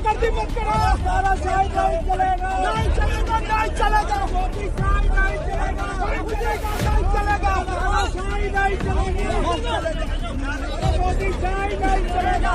गुंडागर्दी मत करो, तानाशाही नहीं चलेगा, नहीं चलेगा, नहीं चलेगा, मोदी शाही नहीं चलेगा, नहीं चलेगा, तानाशाही नहीं चलेगी, मोदी शाही नहीं चलेगा।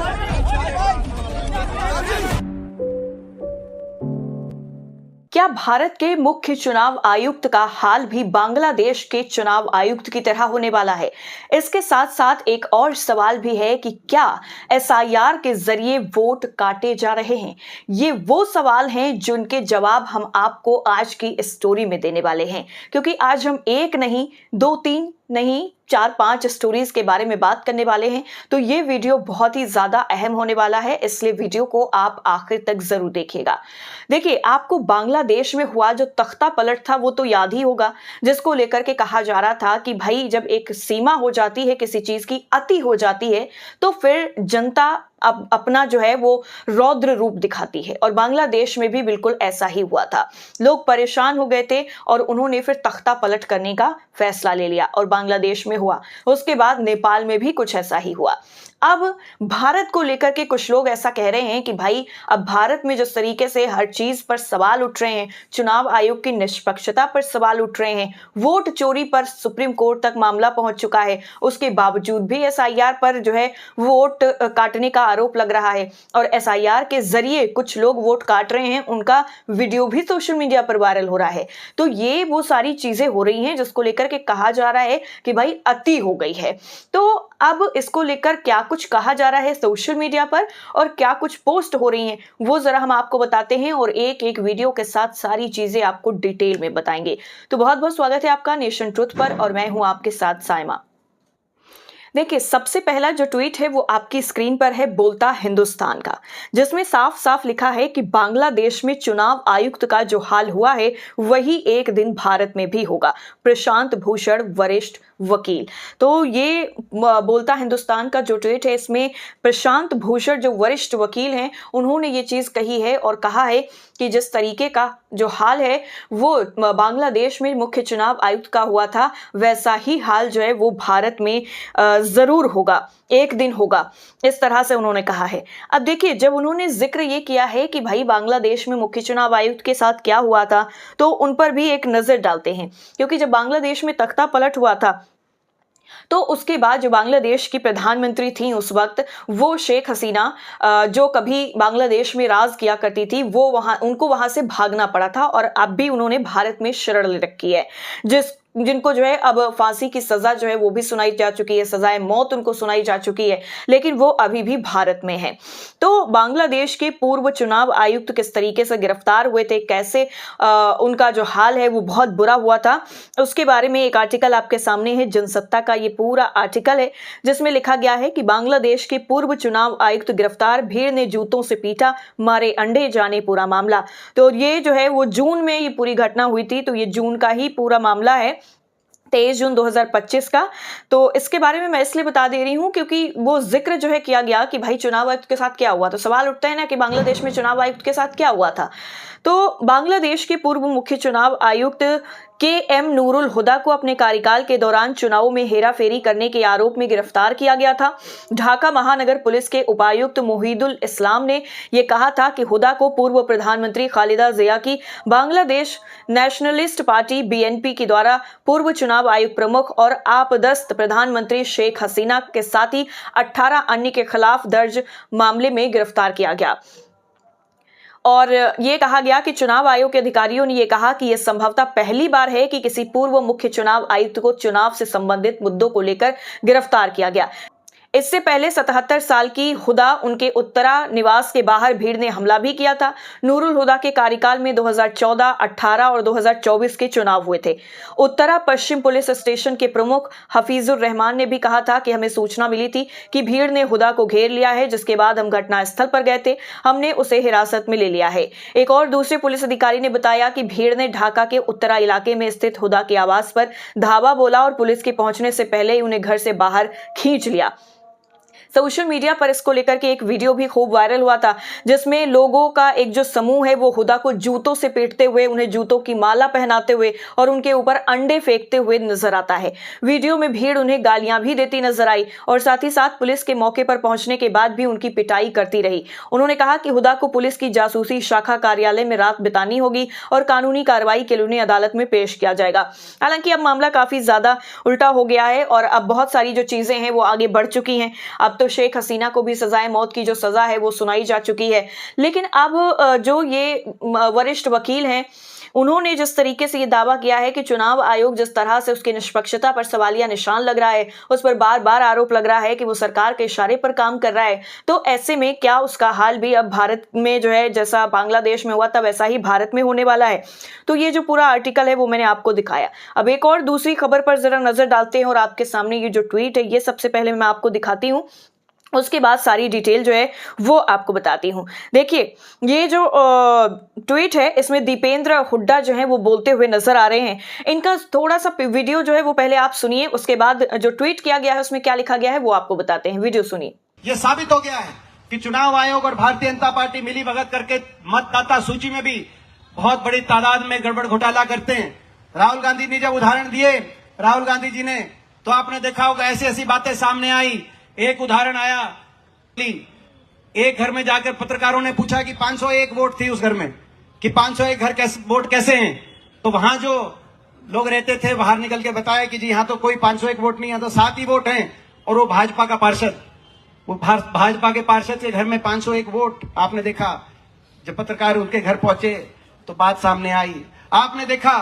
क्या भारत के मुख्य चुनाव आयुक्त का हाल भी बांग्लादेश के चुनाव आयुक्त की तरह होने वाला है? इसके साथ साथ एक और सवाल भी है कि क्या एसआईआर के जरिए वोट काटे जा रहे हैं? ये वो सवाल हैं जिनके जवाब हम आपको आज की स्टोरी में देने वाले हैं, क्योंकि आज हम एक नहीं, दो तीन नहीं, 4-5 स्टोरीज के बारे में बात करने वाले हैं। तो ये वीडियो बहुत ही ज्यादा अहम होने वाला है, इसलिए वीडियो को आप आखिर तक जरूर देखिएगा। देखिए, आपको बांग्लादेश में हुआ जो तख्ता पलट था वो तो याद ही होगा, जिसको लेकर के कहा जा रहा था कि भाई जब एक सीमा हो जाती है, किसी चीज की अति हो जाती है, तो फिर जनता अब अपना जो है वो रौद्र रूप दिखाती है। और बांग्लादेश में भी बिल्कुल ऐसा ही हुआ था। लोग परेशान हो गए थे और उन्होंने फिर तख्ता पलट करने का फैसला ले लिया, और बांग्लादेश में हुआ। उसके बाद नेपाल में भी कुछ ऐसा ही हुआ। अब भारत को लेकर के कुछ लोग ऐसा कह रहे हैं कि भाई अब भारत में जिस तरीके से हर चीज पर सवाल उठ रहे हैं, चुनाव आयोग की निष्पक्षता पर सवाल उठ रहे हैं, वोट चोरी पर सुप्रीम कोर्ट तक मामला पहुंच चुका है, उसके बावजूद भी एसआईआर पर जो है वोट काटने का आरोप लग रहा है, और एसआईआर के जरिए कुछ लोग वोट काट रहे हैं, उनका वीडियो भी सोशल मीडिया पर वायरल हो रहा है। तो ये वो सारी चीजें हो रही हैं जिसको लेकर के कहा जा रहा है कि भाई अति हो गई है। तो अब इसको लेकर क्या कुछ कहा जा रहा है सोशल मीडिया पर और क्या कुछ पोस्ट हो रही हैं, वो जरा हम आपको बताते हैं, और एक एक वीडियो के साथ सारी चीजें आपको डिटेल में बताएंगे। तो बहुत बहुत स्वागत है आपका नेशन ट्रुथ पर, और मैं हूं आपके साथ साइमा। देखिए, सबसे पहला जो ट्वीट है वो आपकी स्क्रीन पर है, बोलता हिंदुस्तान का, जिसमें साफ साफ लिखा है कि बांग्लादेश में चुनाव आयुक्त का जो हाल हुआ है वही एक दिन भारत में भी होगा। प्रशांत भूषण वरिष्ठ वकील। तो ये बोलता हिंदुस्तान का जो ट्वीट है, इसमें प्रशांत भूषण जो वरिष्ठ वकील हैं, उन्होंने ये चीज कही है और कहा है कि जिस तरीके का जो हाल है वो बांग्लादेश में मुख्य चुनाव आयुक्त का हुआ था, वैसा ही हाल जो है वो भारत में जरूर होगा, एक दिन होगा, इस तरह से उन्होंने कहा है। अब देखिए, जब उन्होंने जिक्र ये किया है कि भाई बांग्लादेश में मुख्य चुनाव आयुक्त के साथ क्या हुआ था, तो उन पर भी एक नजर डालते हैं, क्योंकि जब बांग्लादेश में तख्ता पलट हुआ था तो उसके बाद जो बांग्लादेश की प्रधानमंत्री थी उस वक्त, वो शेख हसीना, जो कभी बांग्लादेश में राज किया करती थी, वो उनको वहां से भागना पड़ा था, और अब भी उन्होंने भारत में शरण ले रखी है, जिनको जो है अब फांसी की सजा जो है वो भी सुनाई जा चुकी है, सजाए मौत उनको सुनाई जा चुकी है, लेकिन वो अभी भी भारत में है। तो बांग्लादेश के पूर्व चुनाव आयुक्त किस तरीके से गिरफ्तार हुए थे, कैसे उनका जो हाल है वो बहुत बुरा हुआ था, उसके बारे में एक आर्टिकल आपके सामने है, जनसत्ता का ये पूरा आर्टिकल है, जिसमें लिखा गया है कि बांग्लादेश के पूर्व चुनाव आयुक्त गिरफ्तार, भीड़ ने जूतों से पीटा, मारे अंडे, जाने पूरा मामला। तो ये जो है वो जून में ये पूरी घटना हुई थी, तो ये जून का ही पूरा मामला है, 23 जून 2025 का। तो इसके बारे में मैं इसलिए बता दे रही हूं क्योंकि वो जिक्र जो है किया गया कि भाई चुनाव आयुक्त के साथ क्या हुआ, तो सवाल उठता है ना कि बांग्लादेश में चुनाव आयुक्त के साथ क्या हुआ था। तो बांग्लादेश के पूर्व मुख्य चुनाव आयुक्त के.एम. नूरुल हुदा को अपने कार्यकाल के दौरान चुनावों में हेराफेरी करने के आरोप में गिरफ्तार किया गया था। ढाका महानगर पुलिस के उपायुक्त मोहिदुल इस्लाम ने यह कहा था कि हुदा को पूर्व प्रधानमंत्री खालिदा जिया की बांग्लादेश नेशनलिस्ट पार्टी (बीएनपी) के द्वारा पूर्व चुनाव आयुक्त प्रमुख और आपदस्थ प्रधानमंत्री शेख हसीना के साथ ही 18 अन्य के खिलाफ दर्ज मामले में गिरफ्तार किया गया। और ये कहा गया कि चुनाव आयोग के अधिकारियों ने यह कहा कि यह संभवतः पहली बार है कि किसी पूर्व मुख्य चुनाव आयुक्त को चुनाव से संबंधित मुद्दों को लेकर गिरफ्तार किया गया। इससे पहले 77 साल की हुदा उनके उत्तरा निवास के बाहर भीड़ ने हमला भी किया था। नूरुल हुदा के कार्यकाल में 2014, 18 और 2024 के चुनाव हुए थे। उत्तरा पश्चिम पुलिस स्टेशन के प्रमुख हफीजुर रहमान ने भी कहा था कि हमें सूचना मिली थी कि भीड़ ने हुदा को घेर लिया है, जिसके बाद हम घटनास्थल पर गए थे, हमने उसे हिरासत में ले लिया है। एक और दूसरे पुलिस अधिकारी ने बताया कि भीड़ ने ढाका के उत्तरा इलाके में स्थित हुदा के आवास पर धावा बोला और पुलिस के पहुंचने से पहले ही उन्हें घर से बाहर खींच लिया। सोशल मीडिया पर इसको लेकर के एक वीडियो भी खूब वायरल हुआ था, जिसमें लोगों का एक जो समूह है वो हुदा को जूतों से पीटते हुए, उन्हें जूतों की माला पहनाते हुए और उनके ऊपर अंडे फेंकते हुए नजर आता है। वीडियो में भीड़ उन्हें गालियां भी देती नजर आई और साथ ही साथ पुलिस के मौके पर पहुंचने के बाद भी उनकी पिटाई करती रही। उन्होंने कहा कि हुदा को पुलिस की जासूसी शाखा कार्यालय में रात बितानी होगी और कानूनी कार्रवाई के लिए उन्हें अदालत में पेश किया जाएगा। हालांकि अब मामला काफी ज्यादा उल्टा हो गया है और अब बहुत सारी जो चीजें हैं वो आगे बढ़ चुकी हैं। अब तो शेख हसीना को भी सजाए मौत की जो सजा है वो सुनाई जा चुकी है। लेकिन अब जो ये वरिष्ठ वकील हैं, उन्होंने जिस तरीके से ये दावा किया है कि चुनाव आयोग जिस तरह से उसकी निष्पक्षता पर सवालिया निशान लग रहा है, उस पर बार बार आरोप लग रहा है कि वो सरकार के इशारे पर काम कर रहा है, तो ऐसे में क्या उसका हाल भी अब भारत में जो है, जैसा बांग्लादेश में हुआ था वैसा ही भारत में होने वाला है। तो ये जो पूरा आर्टिकल है वो मैंने आपको दिखाया। अब एक और दूसरी खबर पर जरा नजर डालते हैं और आपके सामने ये जो ट्वीट है ये सबसे पहले मैं आपको दिखाती हूँ, उसके बाद सारी डिटेल जो है वो आपको बताती हूँ। देखिए ये जो ट्वीट है इसमें दीपेंद्र हुड्डा जो है वो बोलते हुए नजर आ रहे हैं। इनका थोड़ा सा वीडियो जो है वो पहले आप सुनिए, उसके बाद जो ट्वीट किया गया है उसमें क्या लिखा गया है वो आपको बताते हैं। वीडियो सुनिए। ये साबित हो गया है कि चुनाव आयोग और भारतीय जनता पार्टी मिली भगत करके मतदाता सूची में भी बहुत बड़ी तादाद में गड़बड़ घोटाला करते हैं। राहुल गांधी ने जब उदाहरण दिए, राहुल गांधी जी ने, तो आपने देखा होगा ऐसी ऐसी बातें सामने आई। एक उदाहरण आया, एक घर में जाकर पत्रकारों ने पूछा कि 501 वोट थी उस घर में, कि 501 घर वोट कैसे हैं? तो वहां जो लोग रहते थे बाहर निकल के बताया कि जी यहाँ तो कोई 501 वोट नहीं है, तो 7 ही वोट हैं और वो भाजपा का पार्षद, वो भाजपा के पार्षद के घर में 501 वोट। आपने देखा जब पत्रकार उनके घर पहुंचे तो बात सामने आई। आपने देखा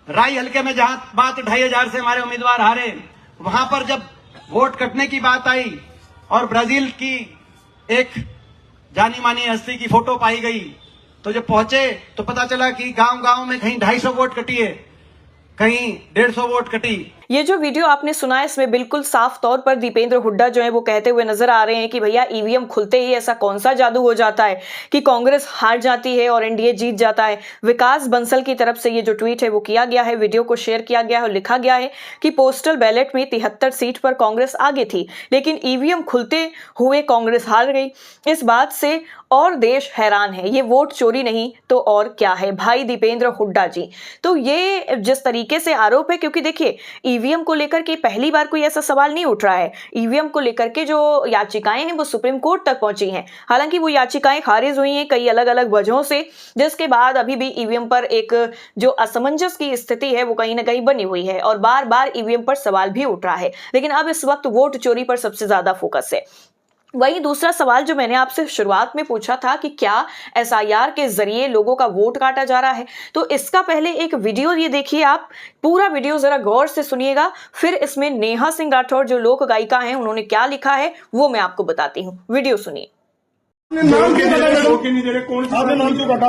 राय हल्के में जहां बात 2500 से हमारे उम्मीदवार हारे, वहां पर जब वोट कटने की बात आई और ब्राजील की एक जानी मानी हस्ती की फोटो पाई गई, तो जब पहुंचे तो पता चला कि गांव-गांव में कहीं 250 वोट कटी है, कहीं 150 वोट कटी। ये जो वीडियो आपने सुना है इसमें बिल्कुल साफ तौर पर दीपेंद्र हुड्डा जो है वो कहते हुए नजर आ रहे हैं कि भैया ईवीएम खुलते ही ऐसा कौन सा जादू हो जाता है कि कांग्रेस हार जाती है और एनडीए जीत जाता है। विकास बंसल की तरफ से ये जो ट्वीट है वो किया गया है, वीडियो को शेयर किया गया है और लिखा गया है कि पोस्टल बैलेट में 73 सीट पर कांग्रेस आगे थी, लेकिन ईवीएम खुलते हुए कांग्रेस हार गई। इस बात से और देश हैरान है, ये वोट चोरी नहीं तो और क्या है भाई दीपेंद्र हुड्डा जी। तो ये जिस तरीके से आरोप है, क्योंकि देखिए ईवीएम को लेकर के पहली बार कोई ऐसा सवाल नहीं उठ रहा है। ईवीएम को लेकर के जो याचिकाएं हैं वो सुप्रीम कोर्ट तक पहुंची हैं। हालांकि वो याचिकाएं खारिज हुई हैं कई अलग अलग वजहों से, जिसके बाद अभी भी ईवीएम पर एक जो असमंजस की स्थिति है वो कहीं ना कहीं बनी हुई है और बार बार ईवीएम पर सवाल भी उठ रहा है। लेकिन अब इस वक्त वोट चोरी पर सबसे ज्यादा फोकस है। वही दूसरा सवाल जो मैंने आपसे शुरुआत में पूछा था कि क्या एसआईआर के जरिए लोगों का वोट काटा जा रहा है, तो इसका पहले एक वीडियो ये देखिए, आप पूरा वीडियो जरा गौर से सुनिएगा। फिर इसमें नेहा सिंह राठौर जो लोक गायिका हैं उन्होंने क्या लिखा है वो मैं आपको बताती हूँ। वीडियो सुनिए। नाम क्यों आपने नाम क्यों काटा?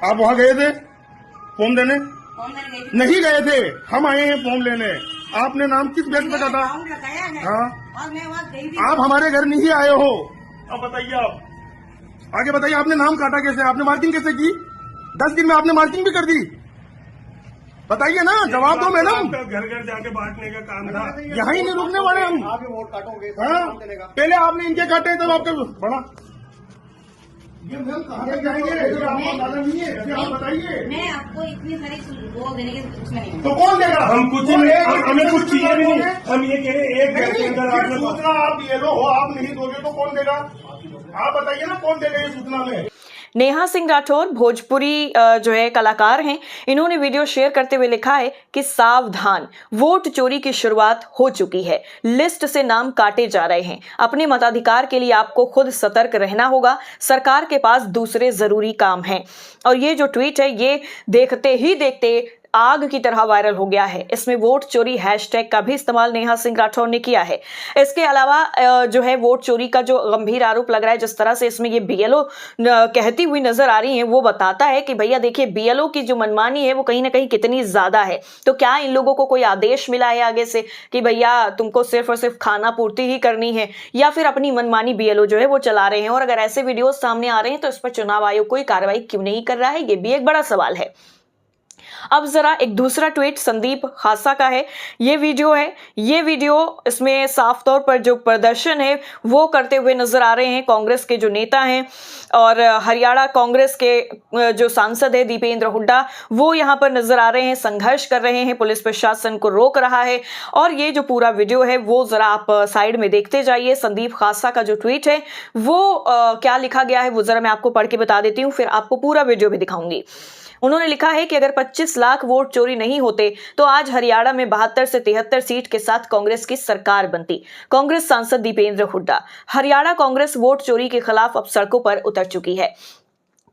आप वहाँ गए थे फॉर्म देने? नहीं गए थे, हम आए हैं फॉर्म लेने। आपने नाम किस बेस पे काटा? हाँ, आप हमारे घर नहीं आए हो। अब बताइए, आप आगे बताइए, आपने नाम काटा कैसे? आपने मार्किंग कैसे की? 10 दिन में आपने मार्किंग भी कर दी। बताइए ना, जवाब दो मैडम। घर घर जाके बांटने का काम था, यहाँ ही नहीं रुकने वाले हम। आप वोट काटोगे, हाँ, पहले आपने इनके काटे तब आपका बड़ा। ये मैम कहाँ तक जाएंगे? आपको अंदाजा नहीं है, आप बताइए। मैं आपको इतनी सारी वो देने के उसमें नहीं हूँ। तो कौन देगा? हम कुछ हमें कुछ चाहिए भी नहीं। हम ये कह रहे हैं एक घर के अंदर ये सूचना आप ये लो हो, आप नहीं दोगे तो कौन देगा? आप बताइए ना, कौन देगा ये सूचना में? नेहा सिंह राठौर भोजपुरी जो है कलाकार हैं, इन्होंने वीडियो शेयर करते हुए लिखा है कि सावधान, वोट चोरी की शुरुआत हो चुकी है, लिस्ट से नाम काटे जा रहे हैं। अपने मताधिकार के लिए आपको खुद सतर्क रहना होगा, सरकार के पास दूसरे जरूरी काम हैं। और ये जो ट्वीट है ये देखते ही देखते आग की तरह वायरल हो गया है। इसमें वोट चोरी हैशटैग का भी इस्तेमाल नेहा सिंह राठौर ने किया है। इसके अलावा जो है वोट चोरी का जो गंभीर आरोप लग रहा है, जिस तरह से इसमें ये बीएलओ कहती हुई नजर आ रही है, वो बताता है कि भैया देखिए बीएलओ की जो मनमानी है वो कहीं ना कहीं कितनी ज्यादा है। तो क्या इन लोगों को कोई आदेश मिला है आगे से कि भैया तुमको सिर्फ और सिर्फ खाना पूर्ति ही करनी है, या फिर अपनी मनमानी बीएलओ जो है वो चला रहे हैं? और अगर ऐसे वीडियो सामने आ रहे हैं तो इस पर चुनाव आयोग कोई कार्रवाई क्यों नहीं कर रहा है, ये भी एक बड़ा सवाल है। अब जरा एक दूसरा ट्वीट संदीप खासा का है। ये वीडियो है, ये वीडियो इसमें साफ तौर पर जो प्रदर्शन है वो करते हुए नजर आ रहे हैं कांग्रेस के जो नेता हैं, और हरियाणा कांग्रेस के जो सांसद है दीपेंद्र हुड्डा, वो यहाँ पर नजर आ रहे हैं, संघर्ष कर रहे हैं, पुलिस प्रशासन को रोक रहा है। और ये जो पूरा वीडियो है वो जरा आप साइड में देखते जाइए। संदीप खासा का जो ट्वीट है वो क्या लिखा गया है वो जरा मैं आपको पढ़ के बता देती हूँ, फिर आपको पूरा वीडियो भी दिखाऊंगी। उन्होंने लिखा है कि अगर 25 लाख वोट चोरी नहीं होते तो आज हरियाणा में 72 से 73 सीट के साथ कांग्रेस की सरकार बनती। कांग्रेस सांसद दीपेंद्र हुड्डा। हरियाणा कांग्रेस वोट चोरी के खिलाफ अब सड़कों पर उतर चुकी है।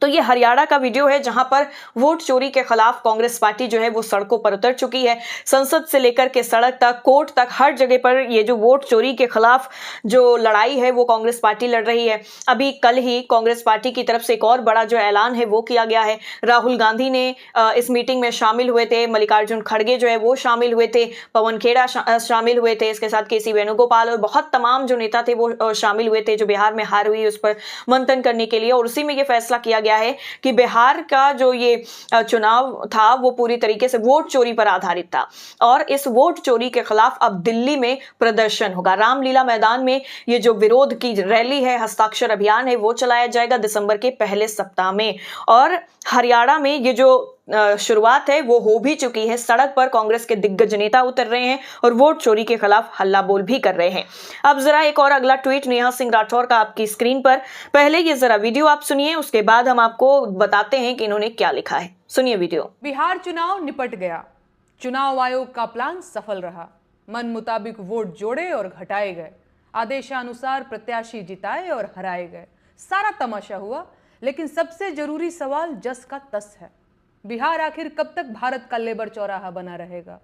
तो ये हरियाणा का वीडियो है जहां पर वोट चोरी के खिलाफ कांग्रेस पार्टी जो है वो सड़कों पर उतर चुकी है। संसद से लेकर के सड़क तक, कोर्ट तक, हर जगह पर ये जो वोट चोरी के खिलाफ जो लड़ाई है वो कांग्रेस पार्टी लड़ रही है। अभी कल ही कांग्रेस पार्टी की तरफ से एक और बड़ा जो ऐलान है वो किया गया है। राहुल गांधी ने इस मीटिंग में शामिल हुए थे, मल्लिकार्जुन खड़गे जो है वो शामिल हुए थे, पवन खेड़ा शामिल हुए थे, इसके साथ केसी वेणुगोपाल और बहुत तमाम जो नेता थे वो शामिल हुए थे जो बिहार में हार हुई उस पर मंथन करने के लिए। और उसी में ये फैसला किया गया है कि बिहार का जो ये चुनाव था वो पूरी तरीके से वोट चोरी पर आधारित था, और इस वोट चोरी के खिलाफ अब दिल्ली में प्रदर्शन होगा। रामलीला मैदान में ये जो विरोध की रैली है, हस्ताक्षर अभियान है, वो चलाया जाएगा दिसंबर के पहले सप्ताह में। और हरियाणा में ये जो शुरुआत है वो हो भी चुकी है। सड़क पर कांग्रेस के दिग्गज नेता उतर रहे हैं और वोट चोरी के खिलाफ हल्ला बोल भी कर रहे हैं। अब जरा एक और अगला ट्वीट नेहा सिंह राठौर का आपकी स्क्रीन पर। पहले ये जरा वीडियो आप सुनिए, उसके बाद हम आपको बताते हैं कि इन्होंने क्या लिखा है। सुनिए वीडियो। बिहार चुनाव निपट गया, चुनाव आयोग का प्लान सफल रहा, मन मुताबिक वोट जोड़े और घटाए गए, आदेशानुसार प्रत्याशी जिताए और हराए गए। सारा तमाशा हुआ, लेकिन सबसे जरूरी सवाल जस का तस है। बिहार आखिर कब तक भारत का लेबर चौराहा बना रहेगा?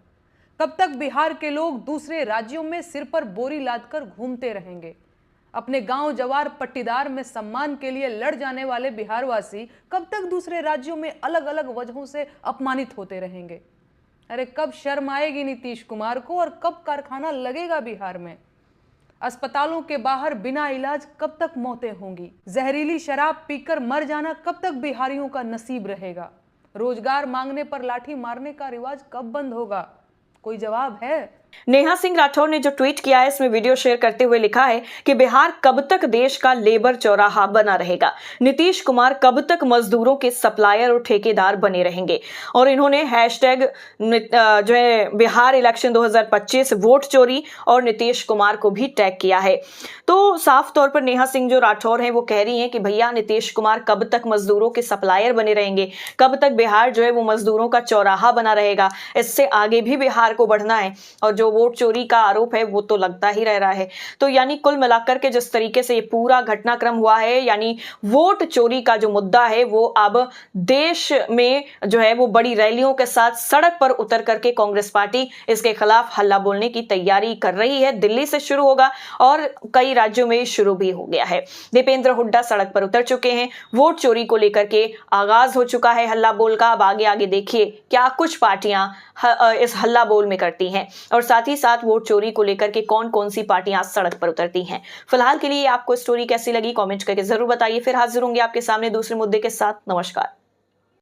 कब तक बिहार के लोग दूसरे राज्यों में सिर पर बोरी लादकर घूमते रहेंगे? अपने गांव जवार पट्टीदार में सम्मान के लिए लड़ जाने वाले बिहारवासी कब तक दूसरे राज्यों में अलग अलग वजहों से अपमानित होते रहेंगे? अरे कब शर्म आएगी नीतीश कुमार को, और कब कारखाना लगेगा बिहार में? अस्पतालों के बाहर बिना इलाज कब तक मौतें होंगी? जहरीली शराब पीकर मर जाना कब तक बिहारियों का नसीब रहेगा? रोजगार मांगने पर लाठी मारने का रिवाज कब बंद होगा? कोई जवाब है? नेहा सिंह राठौर ने जो ट्वीट किया है इसमें वीडियो शेयर करते हुए लिखा है कि बिहार कब तक देश का लेबर चौराहा बना रहेगा? नीतीश कुमार कब तक मजदूरों के सप्लायर और ठेकेदार बने रहेंगे? और इन्होंने हैशटैग जो है बिहार इलेक्शन 2025 वोट चोरी और नीतीश कुमार को भी टैग किया है। तो साफ तौर पर नेहा सिंह जो राठौर हैं वो कह रही हैं कि भैया नीतीश कुमार कब तक मजदूरों के सप्लायर बने रहेंगे? कब तक बिहार जो है वो मजदूरों का चौराहा बना रहेगा? इससे आगे भी बिहार को बढ़ना है, और जो वोट चोरी का आरोप है वो तो लगता ही रह रहा है। तो यानी कुल मिलाकर के जिस तरीके से ये पूरा घटनाक्रम हुआ है, यानी वोट चोरी का जो मुद्दा है वो अब देश में जो है वो बड़ी रैलियों के साथ सड़क पर उतर करके कांग्रेस पार्टी इसके खिलाफ हल्ला बोलने की तैयारी कर रही है। दिल्ली से शुरू होगा और कई राज्यों में शुरू भी हो गया है। दीपेंद्र हुड्डा सड़क पर उतर चुके हैं, वोट चोरी को लेकर के आगाज हो चुका है हल्ला बोल का। अब आगे आगे देखिए क्या कुछ पार्टियां इस हल्ला बोल में करती हैं, और साथ ही साथ वोट चोरी को लेकर के कौन कौन सी पार्टियां सड़क पर उतरती हैं। फिलहाल के लिए आपको स्टोरी कैसी लगी कमेंट करके जरूर बताइए। फिर हाजिर होंगे आपके सामने दूसरे मुद्दे के साथ। नमस्कार।